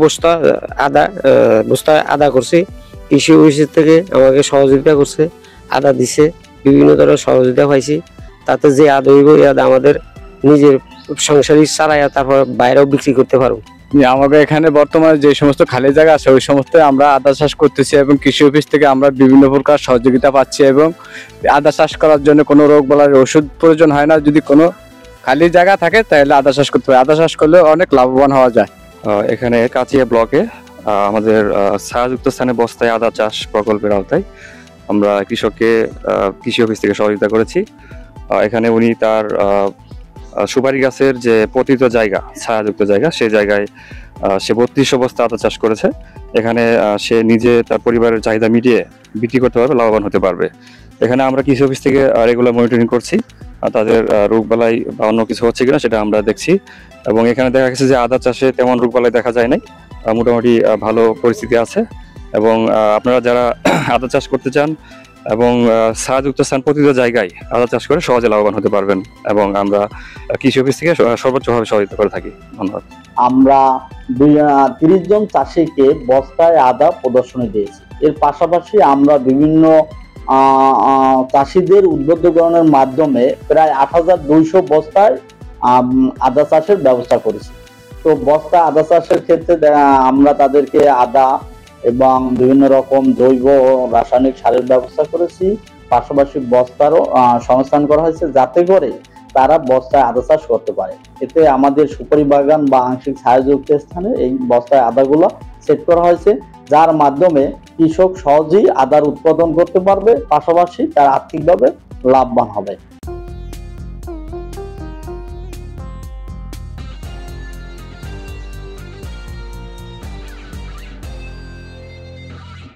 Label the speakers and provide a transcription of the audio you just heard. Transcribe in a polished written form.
Speaker 1: বস্তা বস্তা আদা করছি। কৃষি অফিসের থেকে আমাকে সহযোগিতা করছে, আদা দিছে, বিভিন্ন ধরনের সহযোগিতা পাইছি। তাতে যে আদা হইব এই আদা আমাদের নিজের সংসারিক চালাইয়া তারপর বাইরেও বিক্রি করতে পারবো।
Speaker 2: আমাদের এখানে বর্তমানে যে সমস্ত খালি জায়গা আছে ওই সমস্ত আমরা আদা চাষ করতেছি এবং কৃষি অফিস থেকে আমরা বিভিন্ন প্রকার সহযোগিতা পাচ্ছি এবং আদা চাষ করার জন্য কোনো রোগ বলার ওষুধ প্রয়োজন হয় না। যদি কোনো খালি জায়গা থাকে তাহলে আদা চাষ করতে হবে। আদা চাষ করলে অনেক লাভবান হওয়া যায়।
Speaker 3: এখানে কাচিয়া ব্লকে আমাদের ছায়াযুক্ত স্থানে বস্তায় আদা চাষ প্রকল্পের আওতায় আমরা কৃষককে কৃষি অফিস থেকে সহযোগিতা করেছি। এখানে উনি তার সুপারি গাছের যে পতিত জায়গা, ছায়াযুক্ত জায়গা, সেই জায়গায় সে 3200 বস্তা আদা চাষ করেছে। এখানে সে নিজে তার পরিবারের চাহিদা মিটিয়ে বিক্রি করতে পারবে, লাভবান হতে পারবে। এখানে আমরা কৃষি অফিস থেকে রেগুলার মনিটরিং করছি, তাদের রোগবালাই বা অন্য কিছু হচ্ছে কিনা সেটা আমরা দেখছি। এবং এখানে দেখা গেছে যে আদা চাষে তেমন রোগবালাই দেখা যায় নাই, মোটামুটি ভালো পরিস্থিতি আছে। এবং আপনারা যারা আদা চাষ করতে চান এবং ছায়াযুক্ত স্থান পতিত জায়গায় আদা চাষ করে সহজে লাভবান হতে পারবেন এবং আমরা কৃষি অফিস থেকে সর্বোচ্চভাবে সহযোগিতা করে থাকি। ধন্যবাদ।
Speaker 4: আমরা 30 জন চাষিকে বস্তায় আদা প্রদর্শনী দিয়েছি। এর পাশাপাশি আমরা বিভিন্ন চাষিদের উদ্বুদ্ধকরণের মাধ্যমে প্রায় 8200 বস্তায় আদা চাষের ব্যবস্থা করেছি। তো বস্তা আদা চাষের ক্ষেত্রে আমরা তাদেরকে আদা এবং বিভিন্ন রকম জৈব রাসায়নিক সারের ব্যবস্থা করেছি। পাশাপাশি বস্তারও সংস্থান করা হয়েছে যাতে করে তারা বস্তায় আদা চাষ করতে পারে। এতে আমাদের সুপারি বাগান বা আংশিক ছায়াযুক্ত স্থানে এই বস্তায় আদাগুলো সেট করা হয়েছে, যার মাধ্যমে কৃষক সহজেই আদার উৎপাদন করতে পারবে, পাশাপাশি তার আর্থিকভাবে লাভবান হবে।